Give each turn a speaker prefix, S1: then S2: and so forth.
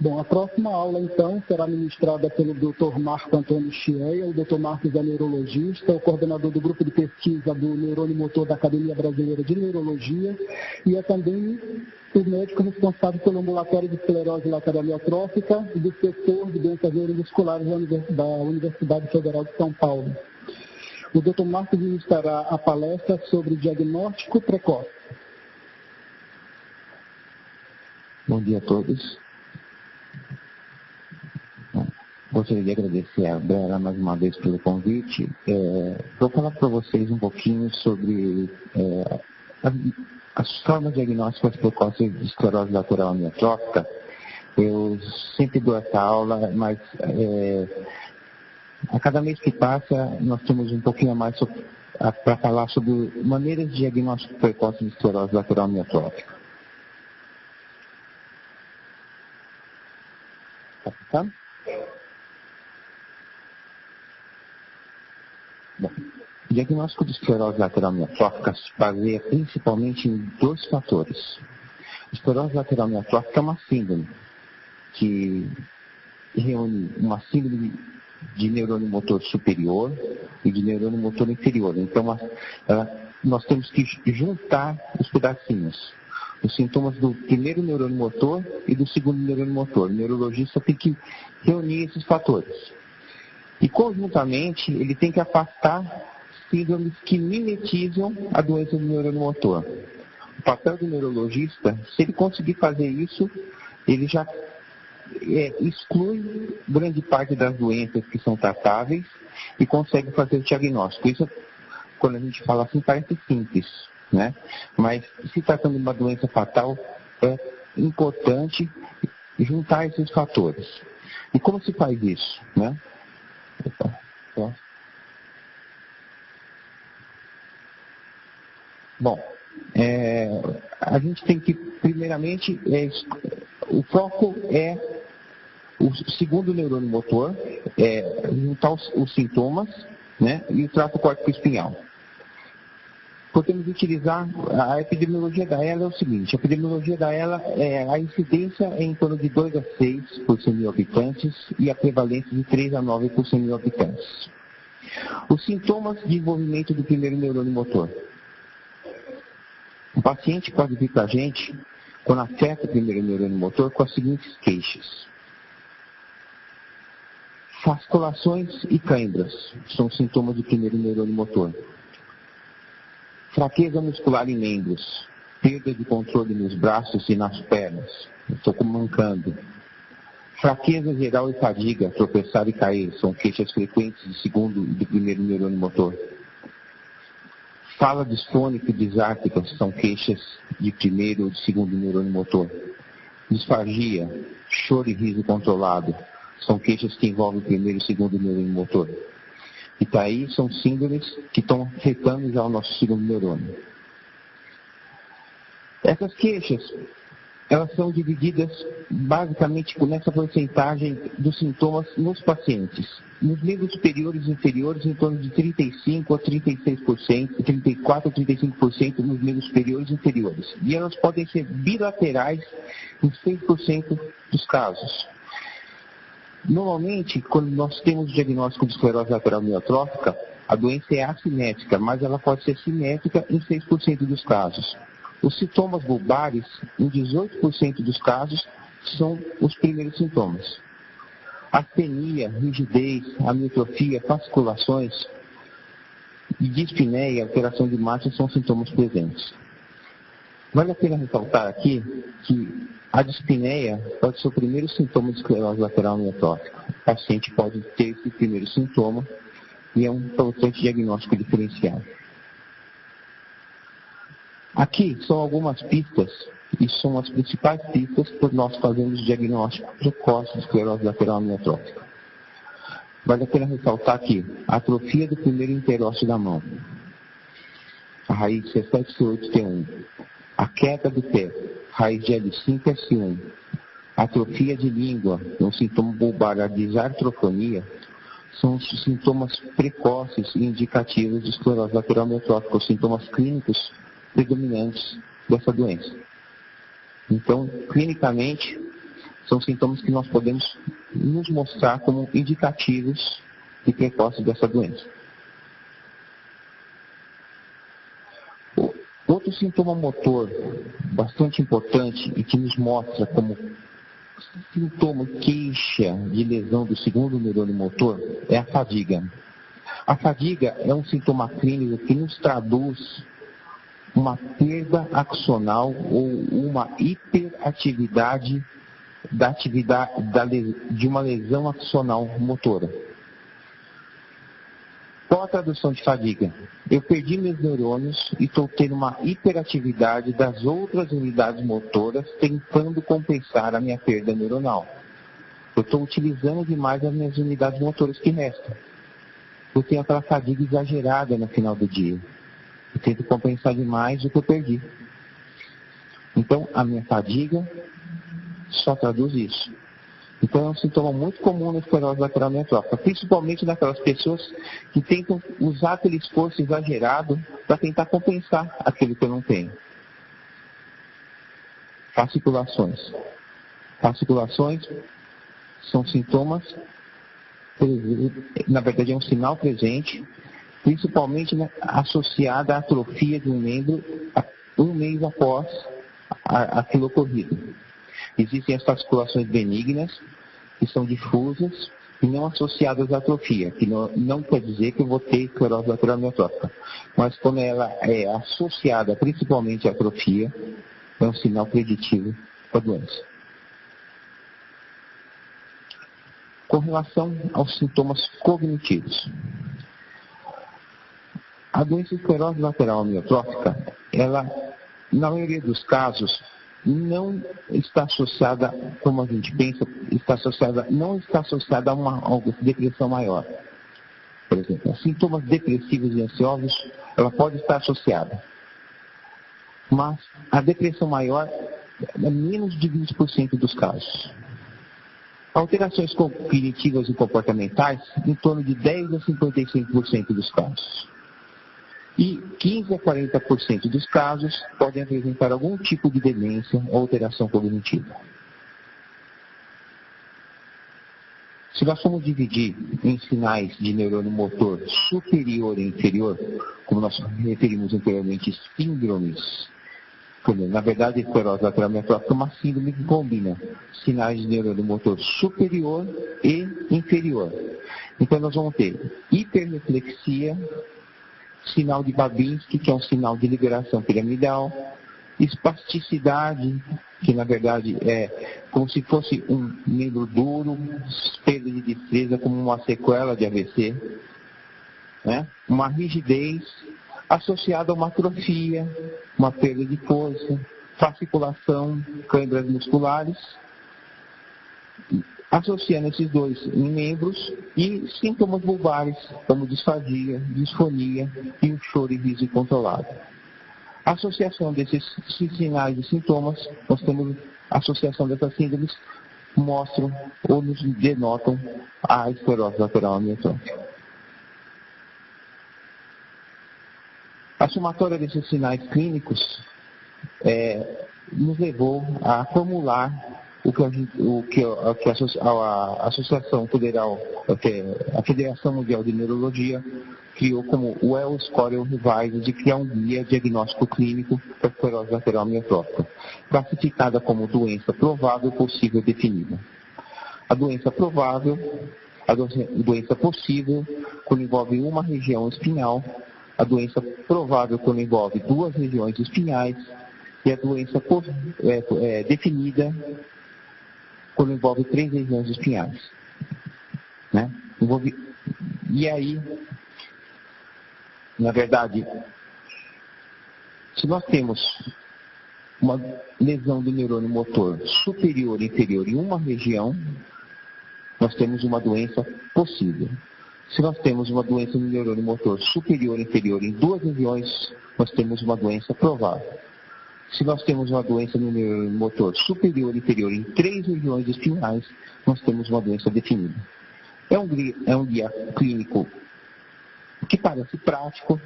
S1: Bom, a próxima aula, então, será ministrada pelo Dr. Marco Antônio Chieia. O Dr. Marcos é neurologista, é o coordenador do grupo de pesquisa do neurônio motor da Academia Brasileira de Neurologia e é também o médico responsável pelo ambulatório de esclerose lateral amiotrófica do setor de doenças neuromusculares da Universidade Federal de São Paulo. O Dr. Marcos ministrará a palestra sobre diagnóstico precoce.
S2: Bom dia a todos. Gostaria de agradecer a Bela mais uma vez pelo convite. Vou falar para vocês um pouquinho sobre as formas diagnósticas precoces de esclerose lateral amiotrófica. Eu sempre dou essa aula, mas a cada mês que passa nós temos um pouquinho a mais para falar sobre maneiras de diagnóstico precoce de esclerose lateral amiotrófica. Tá ficando? Bom, o diagnóstico de esclerose lateral amiotrófica se baseia principalmente em dois fatores. A esclerose lateral amiotrófica é uma síndrome que reúne uma síndrome de neurônio motor superior e de neurônio motor inferior. Então, nós temos que juntar os pedacinhos. Os sintomas do primeiro neurônio motor e do segundo neurônio motor. O neurologista tem que reunir esses fatores. E, conjuntamente, ele tem que afastar síndromes que mimetizam a doença do neurônio motor. O papel do neurologista, se ele conseguir fazer isso, ele já exclui grande parte das doenças que são tratáveis e consegue fazer o diagnóstico. Isso, quando a gente fala assim, parece simples, né? Mas, se tratando de uma doença fatal, é importante juntar esses fatores. E como se faz isso, né? Bom, a gente tem que, primeiramente, o foco é o segundo neurônio motor, juntar os sintomas, né, e o trato córtico espinhal. Podemos utilizar, a epidemiologia da ELA é o seguinte, a epidemiologia da ELA, a incidência é em torno de 2 a 6 por 100 mil habitantes e a prevalência de 3 a 9 por 100 mil habitantes. Os sintomas de envolvimento do primeiro neurônio motor. O paciente pode vir para a gente, quando afeta o primeiro neurônio motor, com as seguintes queixas. Fasciculações e câimbras são sintomas do primeiro neurônio motor. Fraqueza muscular em membros, perda de controle nos braços e nas pernas, estou mancando. Fraqueza geral e fadiga, tropeçar e cair, são queixas frequentes do segundo e do primeiro neurônio motor. Fala disfônica e disártica, são queixas de primeiro ou de segundo neurônio motor. Disfagia, choro e riso controlado, são queixas que envolvem o primeiro e segundo neurônio motor. E daí são síndromes que estão afetando já o nosso segundo neurônio. Essas queixas, elas são divididas basicamente nessa porcentagem dos sintomas nos pacientes. Nos membros superiores e inferiores, em torno de 35% a 36%, 34% a 35% nos membros superiores e inferiores. E elas podem ser bilaterais em 6% dos casos. Normalmente, quando nós temos o diagnóstico de esclerose lateral amiotrófica, a doença é assimétrica, mas ela pode ser simétrica em 6% dos casos. Os sintomas bulbares, em 18% dos casos, são os primeiros sintomas. Astenia, rigidez, amiotrofia, fasciculações e dispneia, alteração de marcha são sintomas presentes. Vale a pena ressaltar aqui que a dispneia pode ser o primeiro sintoma de esclerose lateral amiotrófica. O paciente pode ter esse primeiro sintoma e é um importante diagnóstico diferencial. Aqui são algumas pistas, e são as principais pistas para nós fazermos diagnóstico precoce de esclerose lateral amiotrófica. Vale a pena ressaltar aqui a atrofia do primeiro interósseo da mão, a raiz C7C8T1, a queda do pé, raiz de L5S1, atrofia de língua, um sintoma bulbar, a disartrofonia, são os sintomas precoces e indicativos de esclerose lateral amiotrófica, os sintomas clínicos predominantes dessa doença. Então, clinicamente, são sintomas que nós podemos nos mostrar como indicativos de precoce dessa doença. Outro sintoma motor bastante importante e que nos mostra como sintoma, queixa de lesão do segundo neurônio motor é a fadiga. A fadiga é um sintoma clínico que nos traduz uma perda axonal ou uma hiperatividade de uma lesão axonal motora. Qual a tradução de fadiga? Eu perdi meus neurônios e estou tendo uma hiperatividade das outras unidades motoras tentando compensar a minha perda neuronal. Eu estou utilizando demais as minhas unidades motoras que restam. Eu tenho aquela fadiga exagerada no final do dia. Eu tento compensar demais o que eu perdi. Então, a minha fadiga só traduz isso. Então, é um sintoma muito comum na esclerose lateral amiotrófica, principalmente naquelas pessoas que tentam usar aquele esforço exagerado para tentar compensar aquilo que eu não tenho. Fasciculações. Fasciculações são sintomas, na verdade é um sinal presente, principalmente associado à atrofia de um membro um mês após aquilo ocorrido. Existem as fasciculações benignas, que são difusas e não associadas à atrofia, que não quer dizer que eu vou ter esclerose lateral amiotrófica. Mas quando ela é associada principalmente à atrofia, é um sinal preditivo da doença. Com relação aos sintomas cognitivos. A doença esclerose lateral amiotrófica, ela, na maioria dos casos, não está associada, como a gente pensa, não está associada a uma depressão maior. Por exemplo, a sintomas depressivos e ansiosos, ela pode estar associada. Mas a depressão maior é menos de 20% dos casos. Alterações cognitivas e comportamentais, em torno de 10 a 55% dos casos. E 15 a 40% dos casos podem apresentar algum tipo de demência ou alteração cognitiva. Se nós formos dividir em sinais de neurônio motor superior e inferior, como nós referimos anteriormente, síndromes, na verdade, a esclerose lateral amiotrófica é uma síndrome que combina sinais de neurônio motor superior e inferior. Então, nós vamos ter hiperreflexia, sinal de Babinski, que é um sinal de liberação piramidal, espasticidade, que na verdade é como se fosse um membro duro, perda de destreza como uma sequela de AVC, né? Uma rigidez associada a uma atrofia, uma perda de força, fasciculação, câimbras musculares, associando esses dois em membros e sintomas vulgares, como disfagia, disfonia e um choro e riso incontrolado. A associação desses sinais e sintomas, nós temos a associação dessas síndromes, mostram ou nos denotam a esclerose lateral amiotrófica. A somatória desses sinais clínicos nos levou a formular o que a Associação Federal, a Federação Mundial de Neurologia, criou como o Well Score Revised, de criar um guia diagnóstico clínico para a esclerose lateral amiotrófica, classificada como doença provável, possível e definida. A doença provável, a doença possível, quando envolve uma região espinhal, a doença provável quando envolve duas regiões espinhais, e a doença definida quando envolve 3 regiões espinhais. Né? E aí, na verdade, se nós temos uma lesão do neurônio motor superior e inferior em uma região, nós temos uma doença possível. Se nós temos uma doença no neurônio motor superior e inferior em 2 regiões, nós temos uma doença provável. Se nós temos uma doença no neurônio motor superior e inferior em 3 regiões espinhais, nós temos uma doença definida. É um guia clínico que parece prático,